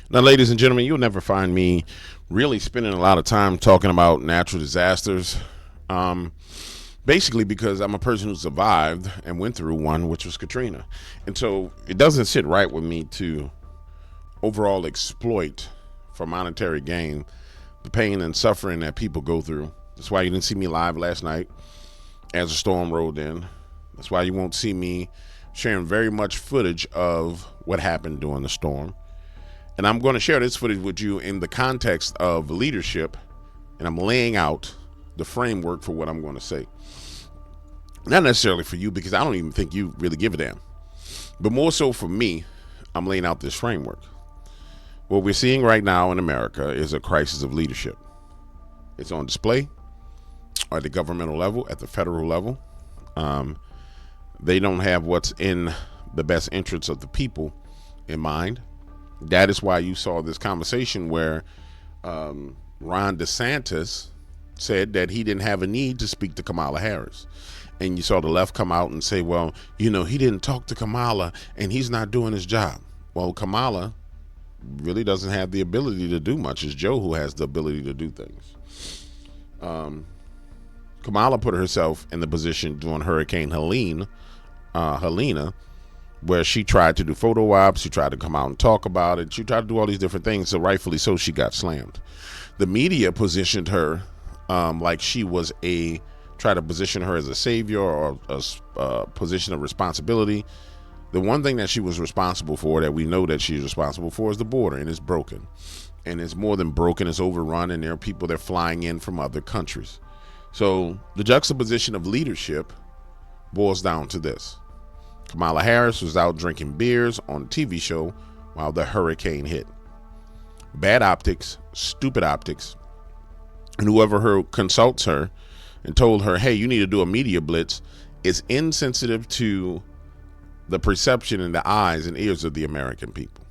Now, ladies and gentlemen, you'll never find me really spending a lot of time talking about natural disasters. Um, Basically, because I'm a person who survived and went through one, which was Katrina. And so it doesn't sit right with me to overall exploit for monetary gain the pain and suffering that people go through. That's why you didn't see me live last night as a storm rolled in. That's why you won't see me sharing very much footage of what happened during the storm. And I'm going to share this footage with you in the context of leadership, and I'm laying out the framework for what I'm going to say. Not necessarily for you, because I don't even think you really give a damn, but more so for me, I'm laying out this framework. What we're seeing right now in America is a crisis of leadership. It's on display at the governmental level, at the federal level. They don't have what's in the best interests of the people in mind. That is why you saw this conversation where Ron DeSantis said that he didn't have a need to speak to Kamala Harris. And you saw the left come out and say, well, he didn't talk to Kamala and he's not doing his job. Well, Kamala really doesn't have the ability to do much. It's Joe who has the ability to do things. Kamala put herself in the position during Hurricane Helene, where she tried to do photo ops, she tried to come out and talk about it, she tried to do all these different things, so rightfully so, she got slammed. The media positioned her like she was try to position her as a savior or a position of responsibility. The one thing that she was responsible for, that we know that she's responsible for, is the border, and it's broken. And it's more than broken, it's overrun, and there are people that are flying in from other countries. So the juxtaposition of leadership boils down to this. Kamala Harris was out drinking beers on a TV show while the hurricane hit. Bad optics, stupid optics. And whoever consults her and told her, hey, you need to do a media blitz, is insensitive to the perception in the eyes and ears of the American people.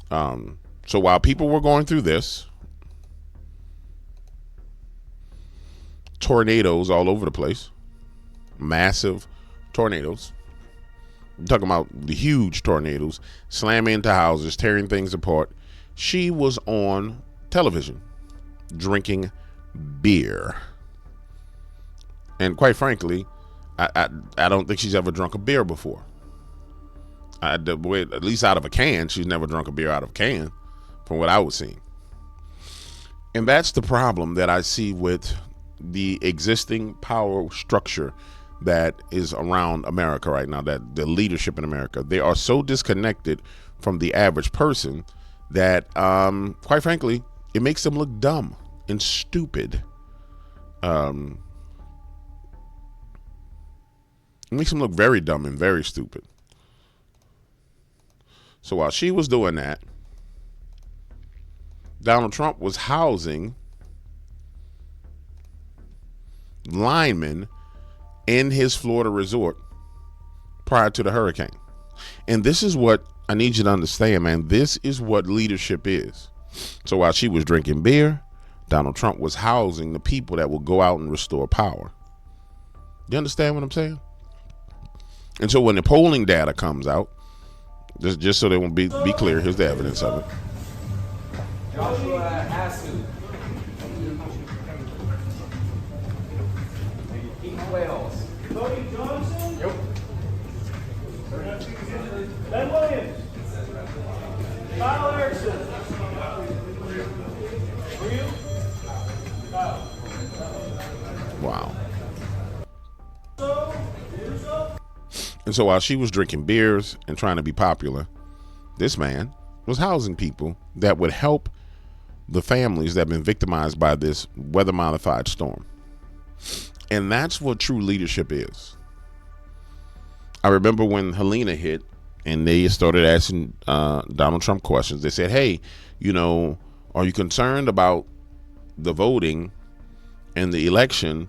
So while people were going through this, tornadoes all over the place, massive tornadoes, I'm talking about the huge tornadoes, slamming into houses, tearing things apart, she was on television drinking beer. And quite frankly, I don't think she's ever drunk a beer before. At least out of a can. She's never drunk a beer out of a can, from what I was seeing. And that's the problem that I see with the existing power structure that is around America right now, that the leadership in America, they are so disconnected from the average person that, quite frankly, it makes them look dumb and stupid. It makes them look very dumb and very stupid. So while she was doing that, Donald Trump was housing linemen in his Florida resort prior to the hurricane. And this is what I need you to understand, man. This is what leadership is. So while she was drinking beer, Donald Trump was housing the people that will go out and restore power. You understand what I'm saying? And so when the polling data comes out, just so they won't be clear, here's the evidence of it. Joshua Asu. Keith Wells. Cody Johnson? Yep. Ben Williams? Kyle Erickson? Were you? Kyle. Wow. And so while she was drinking beers and trying to be popular, this man was housing people that would help the families that have been victimized by this weather-modified storm. And that's what true leadership is. I remember when Helena hit and they started asking Donald Trump questions. They said, hey, are you concerned about the voting and the election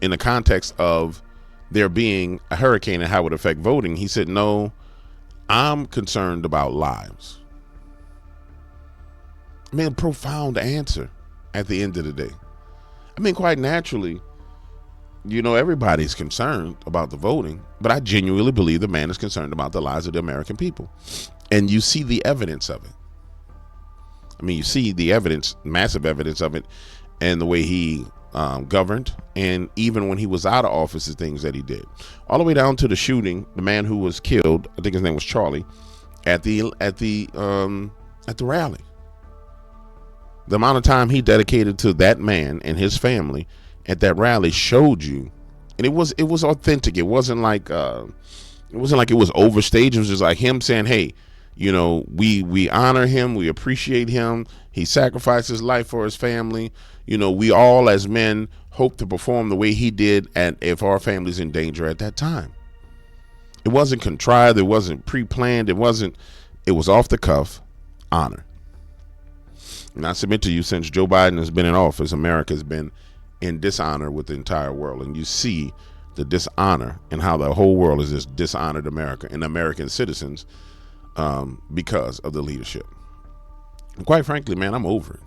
in the context of there being a hurricane and how it would affect voting? He said, no, I'm concerned about lives. I mean, a profound answer at the end of the day. I mean, quite naturally, everybody's concerned about the voting, but I genuinely believe the man is concerned about the lives of the American people. And you see the evidence of it. I mean, you see the evidence, massive evidence of it, and the way he governed, and even when he was out of office, the things that he did, all the way down to the shooting, the man who was killed, I think his name was Charlie, at the rally. The amount of time he dedicated to that man and his family at that rally showed you, and it was authentic. It wasn't like it was overstaged. It was just like him saying, "Hey, you know, we honor him, we appreciate him. He sacrificed his life for his family. You know, we all as men hope to perform the way he did, and if our family's in danger at that time." It wasn't contrived. It wasn't pre-planned. It was off the cuff honor. And I submit to you, since Joe Biden has been in office, America has been in dishonor with the entire world. And you see the dishonor and how the whole world has just dishonored America and American citizens because of the leadership. And quite frankly, man, I'm over it.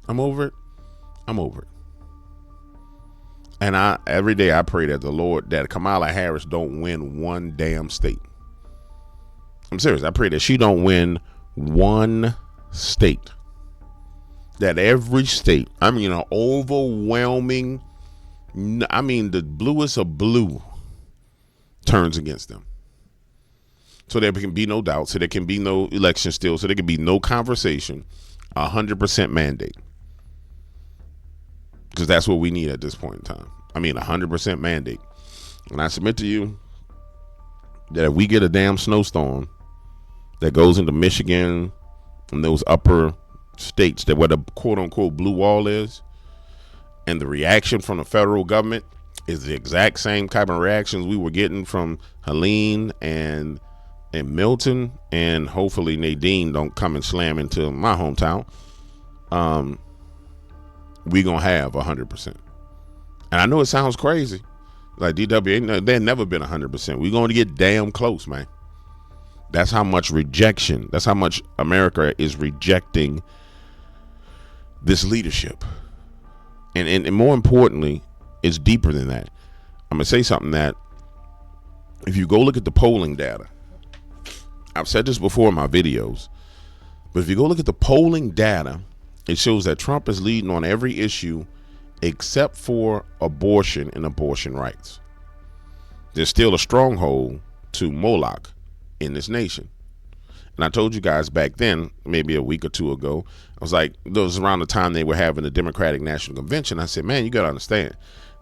I'm over it. And every day I pray that the Lord, that Kamala Harris don't win one damn state. I'm serious. I pray that she don't win one state. That every state, I mean, an overwhelming, I mean, the bluest of blue turns against them. So there can be no doubt. So there can be no election still. So there can be no conversation. 100% mandate. Because that's what we need at this point in time. I mean, 100% mandate. And I submit to you that if we get a damn snowstorm that goes into Michigan and those upper states, that where the quote unquote blue wall is, and the reaction from the federal government is the exact same type of reactions we were getting from Helene and Milton, and hopefully Nadine don't come and slam into my hometown, we gonna have 100%. And I know it sounds crazy, like DW, they've never been 100%. We're going to get damn close, man. That's how much rejection, that's how much America is rejecting this leadership. And more importantly, it's deeper than that. I'm gonna say something that, if you go look at the polling data, I've said this before in my videos, but if you go look at the polling data, it shows that Trump is leading on every issue except for abortion and abortion rights. There's still a stronghold to Moloch in this nation. And I told you guys back then, maybe a week or two ago, I was like, it was around the time they were having the Democratic National Convention. I said, man, you got to understand.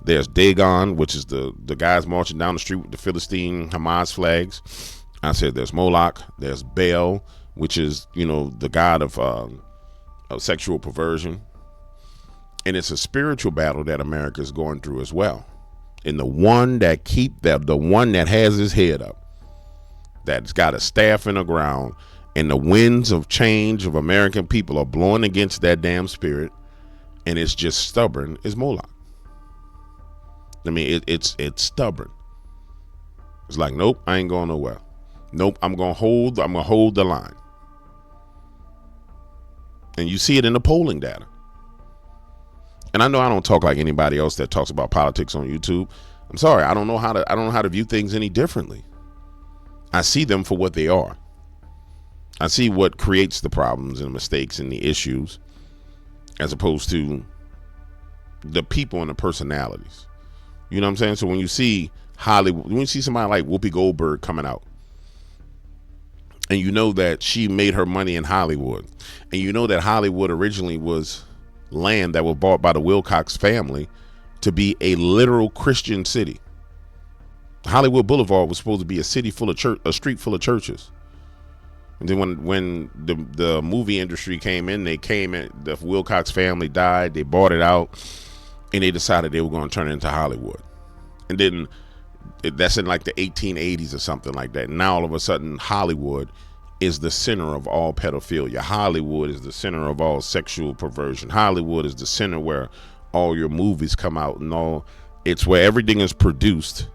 There's Dagon, which is the guys marching down the street with the Philistine Hamas flags. I said, there's Moloch. There's Baal, which is, you know, the god of sexual perversion. And it's a spiritual battle that America is going through as well. And the one that has his head up, that's got a staff in the ground, and the winds of change of American people are blowing against that damn spirit, and it's just stubborn, is Moloch. I mean, it's stubborn. It's like, nope, I ain't going nowhere. Nope, I'm gonna hold the line. And you see it in the polling data. And I know I don't talk like anybody else that talks about politics on YouTube. I'm sorry, I don't know how to view things any differently. I see them for what they are. I see what creates the problems and the mistakes and the issues, as opposed to the people and the personalities. You know what I'm saying? So when you see Hollywood, when you see somebody like Whoopi Goldberg coming out, and you know that she made her money in Hollywood, and you know that Hollywood originally was land that was bought by the Wilcox family to be a literal Christian city. Hollywood Boulevard was supposed to be a street full of churches. And then when the movie industry came in, the Wilcox family died, they bought it out, and they decided they were going to turn it into Hollywood. And then that's in like the 1880s or something like that. Now all of a sudden Hollywood is the center of all pedophilia. Hollywood is the center of all sexual perversion. Hollywood is the center where all your movies come out, and all, it's where everything is produced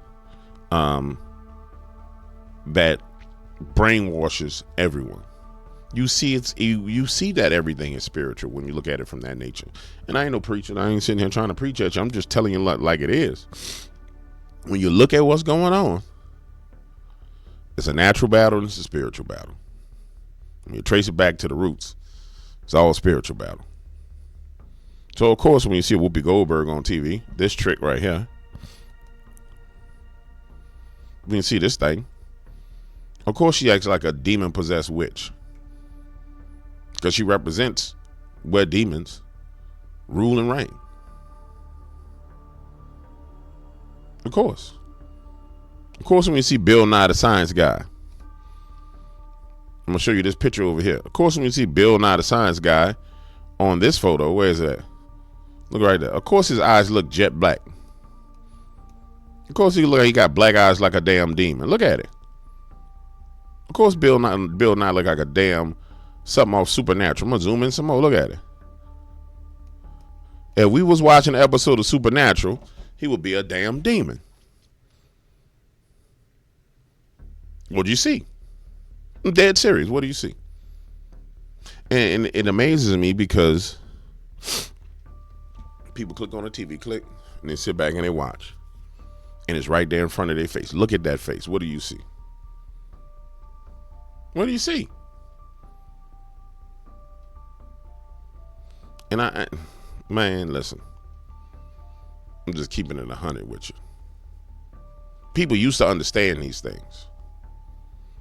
that brainwashes everyone. You see you see that everything is spiritual when you look at it from that nature. And I ain't no preacher. I ain't sitting here trying to preach at you. I'm just telling you like it is. When you look at what's going on, it's a natural battle and it's a spiritual battle. When you trace it back to the roots, It's all spiritual battle. So, of course, when you see Whoopi Goldberg on TV, this trick right here, you can see this thing. Of course, she acts like a demon-possessed witch because she represents where demons rule and reign. Of course. Of course, when you see Bill Nye the Science Guy, I'm going to show you this picture over here. Of course, when you see Bill Nye the Science Guy on this photo, where is that? Look right there. Of course, his eyes look jet black. Of course, he got black eyes like a damn demon. Look at it. Of course, Bill Nye look like a damn something off Supernatural. I'm going to zoom in some more. Look at it. If we was watching an episode of Supernatural, he would be a damn demon. What do you see? I'm dead serious. What do you see? And it amazes me because people click on the TV, and they sit back and they watch. And it's right there in front of their face. Look at that face. What do you see? What do you see? And man, listen. I'm just keeping it 100 with you. People used to understand these things.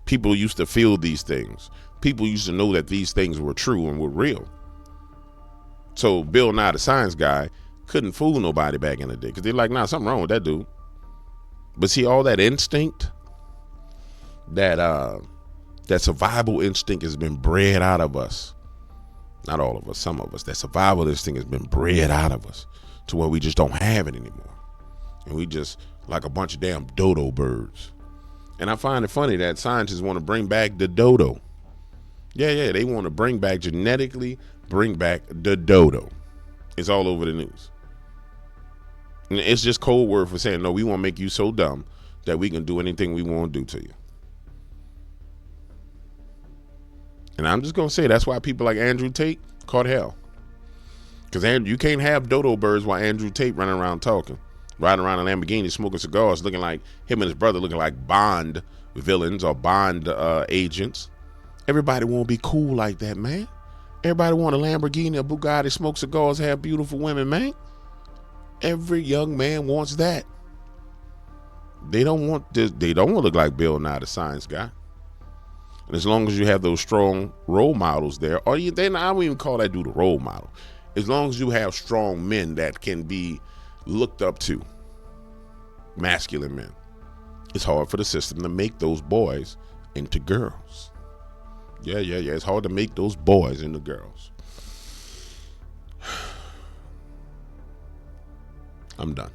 People used to feel these things. People used to know that these things were true and were real. So Bill Nye the Science Guy couldn't fool nobody back in the day because they're like, nah, something wrong with that dude. But see, all that instinct, that survival instinct has been bred out of us. Not all of us, some of us. That survival instinct has been bred out of us to where we just don't have it anymore. And we just like a bunch of damn dodo birds. And I find it funny that scientists want to bring back the dodo. Yeah, they want to genetically bring back the dodo. It's all over the news. And it's just code word for saying, no, we want to make you so dumb that we can do anything we want to do to you. And I'm just going to say that's why people like Andrew Tate caught hell. Because you can't have dodo birds while Andrew Tate running around talking. Riding around a Lamborghini smoking cigars, looking like him and his brother looking like Bond villains or Bond agents. Everybody want to be cool like that, man. Everybody want a Lamborghini, a Bugatti, smoke cigars, have beautiful women, man. Every young man wants that. They don't want this. They don't want to look like Bill Nye the Science Guy. And as long as you have those strong role models there, or then I don't even call that dude a role model. As long as you have strong men that can be looked up to, masculine men, it's hard for the system to make those boys into girls. Yeah. It's hard to make those boys into girls. I'm done.